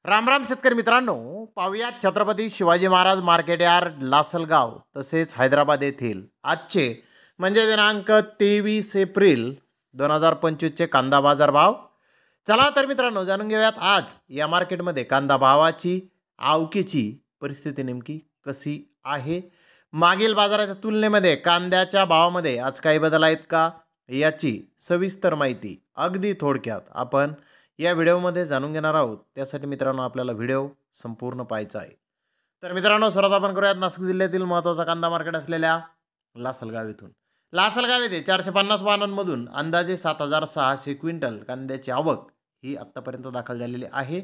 राम राम शेतकरी मित्रांनो, पाहुयात छत्रपती शिवाजी महाराज मार्केट यार्ड लासलगाव तसेच हैदराबाद येथील आजचे म्हणजे दिनांक 23 एप्रिल 2025चे कांदा बाजार भाव. चला तर मित्रांनो जाणून घेऊयात आज या मार्केटमध्ये कांदा भावाची आवकीची परिस्थिती नेमकी कशी आहे. मागील बाजाराच्या तुलनेमध्ये कांद्याच्या भावामध्ये आज काही बदल आहेत का याची सविस्तर माहिती अगदी थोडक्यात आपण या व्हिडिओमध्ये जाणून घेणार आहोत. त्यासाठी मित्रांनो आपल्याला व्हिडिओ संपूर्ण पाहायचा आहे. तर मित्रांनो सर्वात आपण करूयात नाशिक जिल्ह्यातील महत्त्वाचा कांदा मार्केट असलेल्या लासलगाव येथून. लासलगाव येथे 450 वाहनांमधून अंदाजे 7600 क्विंटल कांद्याची आवक ही आत्तापर्यंत दाखल झालेली आहे.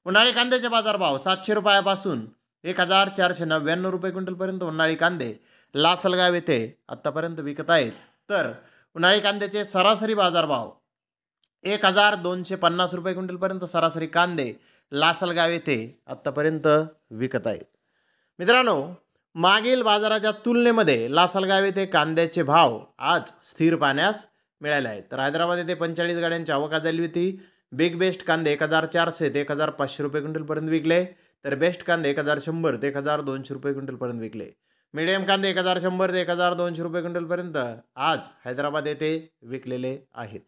उन्हाळी कांद्याचे बाजारभाव 700 रुपयापासून 1499 रुपये क्विंटलपर्यंत उन्हाळी कांदे लासलगाव येथे आत्तापर्यंत विकत आहेत. तर उन्हाळी कांद्याचे सरासरी बाजारभाव 1250 रुपये क्विंटलपर्यंत सरासरी कांदे लासलगाव येथे आत्तापर्यंत विकत आहेत. मित्रांनो मागील बाजाराच्या तुलनेमध्ये लासलगाव येथे कांद्याचे भाव आज स्थिर पाहण्यास मिळाले आहेत. तर हैदराबाद येथे 45 गाड्यांची आवक झाली होती. बिग बेस्ट कांदे 1400 ते 1500 रुपये क्विंटलपर्यंत विकले. तर बेस्ट कांदे 1100 ते 1200 रुपये क्विंटलपर्यंत विकले. मीडियम कांदे 1100 ते 1200 रुपये क्विंटलपर्यंत आज हैदराबाद येथे विकलेले आहेत.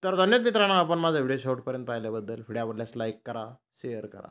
तर धन्यवाद मित्रांनो, आपण माझा व्हिडिओ शेवटपर्यंत पाहिल्याबद्दल. व्हिडिओ आवडल्यास लाईक करा, शेअर करा.